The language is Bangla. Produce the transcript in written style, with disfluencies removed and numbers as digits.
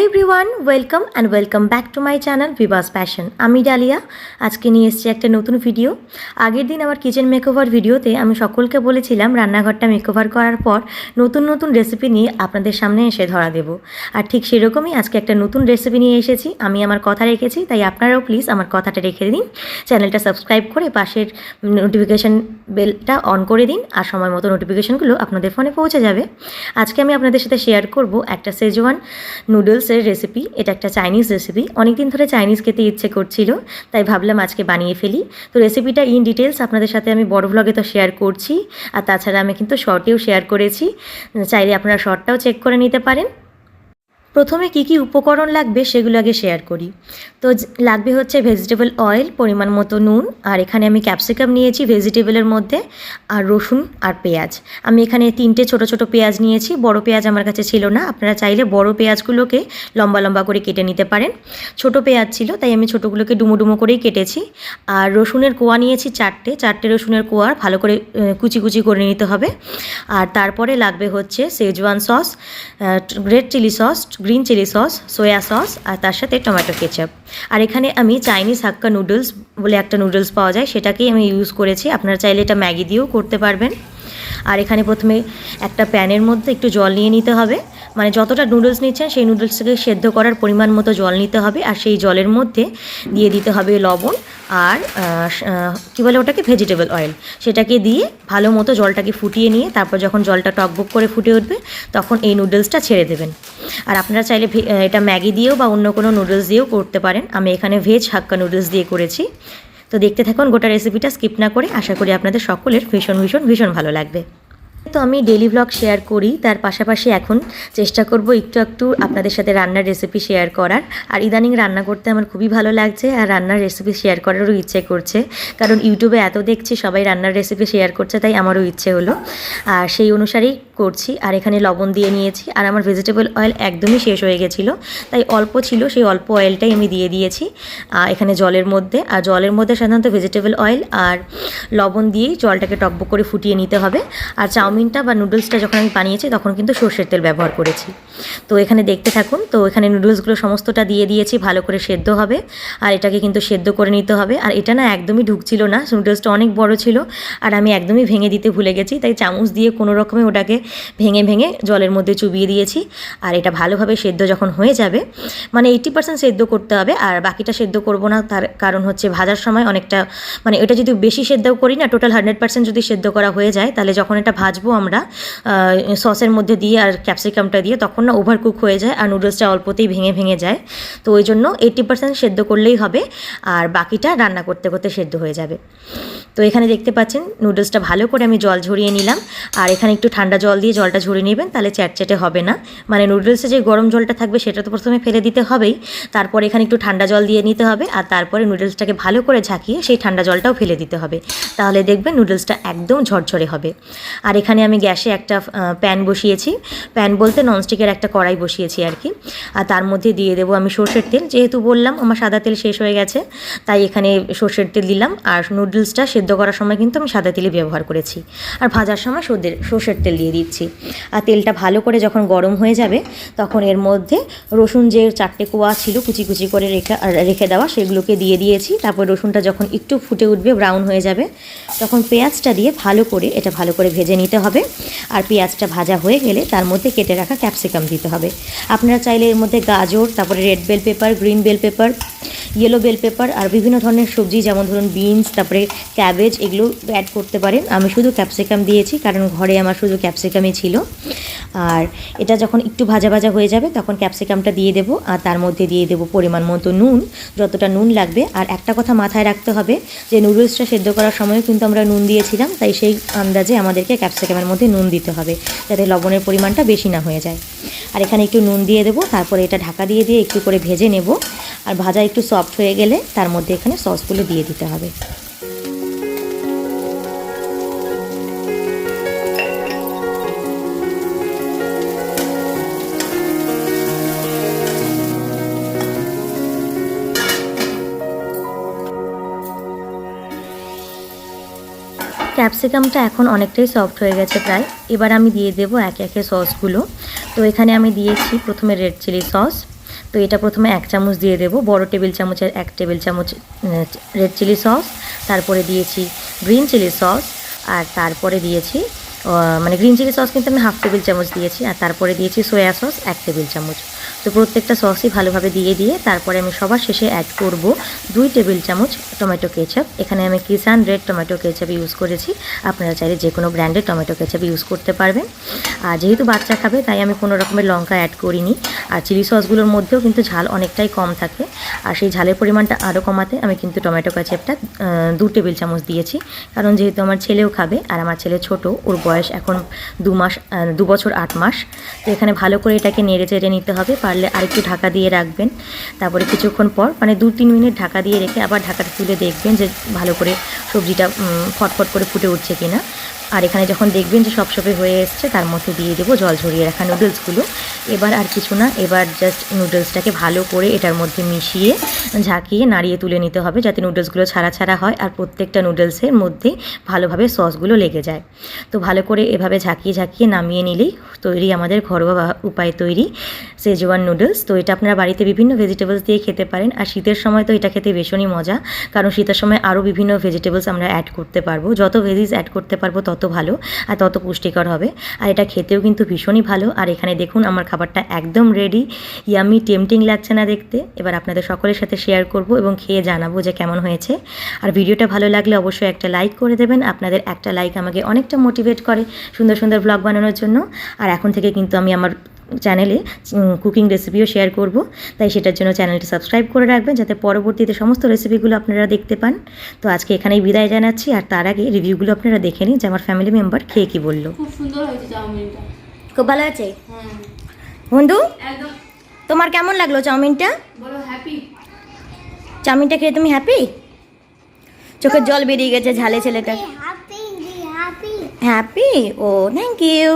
Everyone, welcome back to my channel Vivas passion. আমি ডালিয়া। আজকে নিয়ে এসেছি একটা নতুন ভিডিও। আগের দিন আমার কিচেন মেকওভার ভিডিওতে আমি সকলকে বলেছিলাম রান্নাঘরটা মেকওভার করার পর নতুন নতুন রেসিপি নিয়ে আপনাদের সামনে এসে ধরা দেব। আর ঠিক সেরকমই আজকে একটা নতুন রেসিপি নিয়ে এসেছি। আমি আমার কথা রেখেছি, তাই আপনারাও প্লিজ আমার কথাটা রেখে দিন। চ্যানেলটা সাবস্ক্রাইব করে পাশের নোটিফিকেশান বেলটা অন করে দিন, আর সময় মতো নোটিফিকেশানগুলো আপনাদের ফোনে পৌঁছে যাবে। আজকে আমি আপনাদের সাথে শেয়ার করব একটা সেজওয়ান নুডলসের রেসিপি। এটা একটা চাইনিজ রেসিপি। অনেকদিন ধরে চাইনিজ খেতে ইচ্ছে করছিল, তাই ভাবলাম আজকে বানিয়ে ফেলি। তো রেসিপিটা ইন ডিটেলস আপনাদের সাথে আমি বড় ভ্লগে তো শেয়ার করছি, আর তাছাড়া আমি কিন্তু শর্টেও শেয়ার করেছি। চাইলে আপনারা শর্টটাও চেক করে নিতে পারেন। প্রথমে কি কি উপকরণ লাগবে সেগুলো আগে শেয়ার করি। তো লাগবে হচ্ছে ভেজিটেবল অয়েল, পরিমাণ মতো নুন, আর এখানে আমি ক্যাপসিকাম নিয়েছি ভেজিটেবলের মধ্যে, আর রসুন আর পেঁয়াজ। আমি এখানে 3টে ছোট ছোট পেঁয়াজ নিয়েছি। বড় পেঁয়াজ আমার কাছে ছিল না, আপনারা চাইলে বড় পেঁয়াজগুলোকে লম্বা লম্বা করে কেটে নিতে পারেন। ছোট পেঁয়াজ ছিল, তাই আমি ছোটোগুলোকে ডুমো ডুমো করেই কেটেছি। আর রসুনের কোয়া নিয়েছি চারটে রসুনের কোয়া ভালো করে কুচি কুচি করে নিতে হবে। আর তারপরে লাগবে হচ্ছে Schezwan sauce, red chilli sauce, green chilli sauce, soya sauce, আর তার সাথে টমেটো কেচাপ। আর এখানে আমি চাইনিজ হাক্কা নুডলস বলে একটা নুডলস পাওয়া যায়, সেটাকেই আমি ইউজ করেছি। আপনারা চাইলে এটা ম্যাগি দিয়েও করতে পারবেন। আর এখানে প্রথমে একটা প্যানের মধ্যে একটু জল নিয়ে নিতে হবে। মানে যতটা নুডলস নিচ্ছেন সেই নুডলসটাকে সেদ্ধ করার পরিমাণ মতো জল নিতে হবে। আর সেই জলের মধ্যে দিয়ে দিতে হবে লবণ আর কী বলে ওটাকে, ভেজিটেবল অয়েল। সেটাকে দিয়ে ভালো মতো জলটাকে ফুটিয়ে নিয়ে তারপর যখন জলটা টকবক করে ফুটে উঠবে তখন এই নুডলসটা ছেড়ে দেবেন। আর আপনারা চাইলে এটা ম্যাগি দিয়েও বা অন্য কোনো নুডলস দিয়েও করতে পারেন। আমি এখানে ভেজ হাক্কা নুডলস দিয়ে করেছি। তো দেখতে থাকুন গোটা রেসিপিটা স্কিপ না করে। আশা করি আপনাদের সকলের ভীষণ ভালো লাগবে। তো আমি ডেইলি ব্লগ শেয়ার করি, তার পাশাপাশি এখন চেষ্টা করব একটু আপনাদের সাথে রান্নার রেসিপি শেয়ার করার। আর ইদানিং রান্না করতে আমার খুবই ভালো লাগছে, আর রান্নার রেসিপি শেয়ার করারও ইচ্ছে করছে, কারণ ইউটিউবে এত দেখছি সবাই রান্নার রেসিপি শেয়ার করছে, তাই আমারও ইচ্ছে হলো, আর সেই অনুসারেই করছি। আর এখানে লবণ দিয়ে নিয়েছি। আর আমার ভেজিটেবল অয়েল একদমই শেষ হয়ে গেছিলো, তাই অল্প ছিল, সেই অল্প অয়েলটাই আমি দিয়ে দিয়েছি এখানে জলের মধ্যে। আর জলের মধ্যে সাধারণত ভেজিটেবল অয়েল আর লবণ দিয়েই জলটাকে টকবক করে ফুটিয়ে নিতে হবে। আর চাউমিনটা বা নুডলসটা যখন আমি বানিয়েছি তখন কিন্তু সর্ষের তেল ব্যবহার করেছি। তো এখানে দেখতে থাকুন। তো এখানে নুডলসগুলো সমস্তটা দিয়ে দিয়েছি, ভালো করে সেদ্ধ হবে। আর এটাকে কিন্তু সেদ্ধ করে নিতে হবে। আর এটা না একদমই ঢুকছিল না, নুডলসটা অনেক বড় ছিল, আর আমি একদমই ভেঙে দিতে ভুলে গেছি, তাই চামচ দিয়ে কোনো রকমে ওটাকে ভেঙে জলের মধ্যে চুবিয়ে দিয়েছি। আর এটা ভালোভাবে সেদ্ধ যখন হয়ে যাবে, মানে 80% সেদ্ধ করতে হবে, আর বাকিটা সেদ্ধ করব না। তার কারণ হচ্ছে ভাজার সময় অনেকটা, মানে এটা যদি বেশি সেদ্ধ করি না, টোটাল 100% যদি সেদ্ধ করা হয়ে যায়, তাহলে যখন এটা ভাজবো আমরা সসের মধ্যে দিয়ে আর ক্যাপসিকামটা দিয়ে, তখন না ওভারকুক হয়ে যায় আর নুডলসটা অল্পতেই ভেঙে যায়। তো ওই জন্য 80% সেদ্ধ করলেই হবে, আর বাকিটা রান্না করতে করতে সেদ্ধ হয়ে যাবে। তো এখানে দেখতে পাচ্ছেন নুডলসটা ভালো করে আমি জল ঝরিয়ে নিলাম। আর এখানে একটু ঠান্ডা জল দিয়ে জলটা ঝরিয়ে নেবেন, তাহলে চ্যাটচ্যাটে হবে না। মানে নুডলসে যে গরম জলটা থাকবে সেটা তো প্রথমে ফেলে দিতে হবেই, তারপরে এখানে একটু ঠান্ডা জল দিয়ে নিতে হবে, আর তারপরে নুডলসটাকে ভালো করে ঝাঁকিয়ে সেই ঠান্ডা জলটাও ফেলে দিতে হবে, তাহলে দেখবেন নুডলসটা একদম ঝরঝরে হবে। আর এখানে আমি গ্যাসে একটা প্যান বসিয়েছি, প্যান বলতে ননস্টিকের একটা কড়াই বসিয়েছি আর কি। আর তার মধ্যে দিয়ে দেবো আমি সর্ষের তেল। যেহেতু বললাম আমার সাদা তেল শেষ হয়ে গেছে, তাই এখানে সর্ষের তেল দিলাম। আর নুডলসটা সেদ্ধ করার সময় কিন্তু আমি সাদা তেলই ব্যবহার করেছি, আর ভাজার সময় সর্ষের তেল দিয়ে দিচ্ছি। আর তেলটা ভালো করে যখন গরম হয়ে যাবে তখন এর মধ্যে রসুন যে 4টে কোয়া ছিল কুচি কুচি করে রেখে দেওয়া, সেগুলোকে দিয়ে দিয়েছি। তারপর রসুনটা যখন একটু ফুটে উঠবে, ব্রাউন হয়ে যাবে, তখন পেঁয়াজটা দিয়ে ভালো করে ভেজে নিতে হবে। আর পেঁয়াজটা ভাজা হয়ে গেলে তার মধ্যে কেটে রাখা ক্যাপসিকাম দিতে হবে। আপনারা চাইলে এর মধ্যে গাজর, তারপরে red bell pepper, green bell pepper, yellow bell pepper আর বিভিন্ন ধরনের সবজি যেমন ধরুন বিনস, তারপরে ক্যাবেজ, এগুলো অ্যাড করতে পারেন। আমি শুধু ক্যাপসিকাম দিয়েছি, কারণ ঘরে আমার শুধু ক্যাপসিকামই ছিল। আর এটা যখন একটু ভাজা হয়ে যাবে তখন ক্যাপসিকামটা দিয়ে দেবো, আর তার মধ্যে দিয়ে দেবো পরিমাণ মতো নুন, যতটা নুন লাগবে। আর একটা কথা মাথায় রাখতে হবে যে নুডলসটা সেদ্ধ করার সময়ও কিন্তু আমরা নুন দিয়েছিলাম, তাই সেই আন্দাজে আমাদেরকে ক্যাপসিকামের মধ্যে নুন দিতে হবে, যাতে লবণের পরিমাণটা বেশি না হয়ে যায়। আর এখানে একটু নুন দিয়ে দেবো, তারপরে এটা ঢাকা দিয়ে একটু করে ভেজে নেব। আর ভাজা একটু সফট হয়ে গেলে তার মধ্যে এখানে সসগুলো দিয়ে দিতে হবে। ক্যাপসিকামটা এখন অনেকটাই সফট হয়ে গেছে প্রায়। এবার আমি দিয়ে দেবো একে একে সসগুলো। তো এখানে আমি দিয়েছি প্রথমে রেড চিলি সস, তো এটা প্রথমে 1 চামচ দিয়ে দেবো, বড় টেবিল চামচের 1 টেবিল চামচ রেড চিলি সস, তারপরে দিয়েছি গ্রিন চিলি সস, আর তারপরে দিয়েছি মানে গ্রিন চিলি সস কিন্তু আমি 1/2 টেবিল চামচ দিয়েছি, আর তারপরে দিয়েছি সয়া সস 1 টেবিল চামচ। তো প্রত্যেকটা সসই ভালোভাবে দিয়ে তারপরে আমি সবার শেষে অ্যাড করব 2 টেবিল চামচ টমেটো কেচাপ। এখানে আমি কিষান রেড টমেটো কেচাপ ইউজ করেছি, আপনারা চাইলে যে কোনো ব্র্যান্ডের টমেটো কেচাপ ইউজ করতে পারবেন। আর যেহেতু বাচ্চা খাবে তাই আমি কোনো রকমের লঙ্কা অ্যাড করিনি। আর চিলি সসগুলোর মধ্যেও কিন্তু ঝাল অনেকটাই কম থাকে, আর সেই ঝালের পরিমাণটা আরও কমাতে আমি কিন্তু টমেটো কেচাপটা 2 টেবিল চামচ দিয়েছি, কারণ যেহেতু আমার ছেলেও খাবে আর আমার ছেলে ছোট, ওর বয়স এখন 2 বছর 8 মাস। তো এখানে ভালো করে এটাকে নেড়ে চেড়ে নিতে হবে, পারলে আরেকটু ঢাকা দিয়ে রাখবেন। তারপরে কিছুক্ষণ পর মানে 2-3 মিনিট ঢাকা দিয়ে রেখে আবার ঢাকাটা তুলে দেখবেন যে ভালো করে সবজিটা ফটফট করে ফুটে উঠছে কিনা। আর এখানে যখন দেখবেন যে সবসবে হয়ে এসছে, তার মধ্যে দিয়ে দেবো জল ঝরিয়ে রাখা নুডলসগুলো। এবার আর কিছু না, এবার জাস্ট নুডলসটাকে ভালো করে এটার মধ্যে মিশিয়ে ঝাঁকিয়ে নাড়িয়ে তুলে নিতে হবে, যাতে নুডলসগুলো ছাড়া ছাড়া হয় আর প্রত্যেকটা নুডলসের মধ্যেই ভালোভাবে সসগুলো লেগে যায়। তো ভালো করে এভাবে ঝাঁকিয়ে ঝাঁকিয়ে নামিয়ে নিলেই তৈরি আমাদের ঘরোয়া উপায়ে তৈরি শেজওয়ান নুডলস। তো এটা আপনারা বাড়িতে বিভিন্ন ভেজিটেবলস দিয়ে খেতে পারেন, আর শীতের সময় তো এটা খেতে ভীষণই মজা, কারণ শীতের সময় আরও বিভিন্ন ভেজিটেবলস আমরা অ্যাড করতে পারবো। যত ভেজিস অ্যাড করতে পারবো তত ভালো আর তত পুষ্টিকর হবে, আর এটা খেতেও কিন্তু ভীষণই ভালো। আর এখানে দেখুন আমার খাবারটা একদম রেডি, ইয়ামি টেম্পটিং লাগছে না দেখতে। এবার আপনাদের সকলের সাথে শেয়ার করব এবং খেয়ে জানাবো যে কেমন হয়েছে। আর ভিডিওটা ভালো লাগলে অবশ্যই একটা লাইক করে দেবেন, আপনাদের একটা লাইক আমাকে অনেকটা মোটিভেট করে সুন্দর সুন্দর ব্লগ বানানোর জন্য। আর এখন থেকে কিন্তু আমি আমার চ্যানেলে কুকিং রেসিপিও শেয়ার করব, তাই সেটার জন্য চ্যানেলটি সাবস্ক্রাইব করে রাখবেন, যাতে পরবর্তীতে সমস্ত রেসিপিগুলো আপনারা দেখতে পান। তো আজকে এখানেই বিদায় জানাচ্ছি, আর তার আগে রিভিউগুলো আপনারা দেখে নিন যে আমার ফ্যামিলি মেম্বার খেয়ে কী বললো। খুব সুন্দর হয়েছে চাউমিনটা, খুব ভালো আছে। হ্যাঁ বন্ধু, একদম। তোমার কেমন লাগলো চাউমিনটা? বলো হ্যাপি। চাউমিনটা খেয়ে তুমি হ্যাপি? চোখের জল বেরিয়ে গেছে ঝালে ছেলেটা। হ্যাপি? ও থ্যাংক ইউ।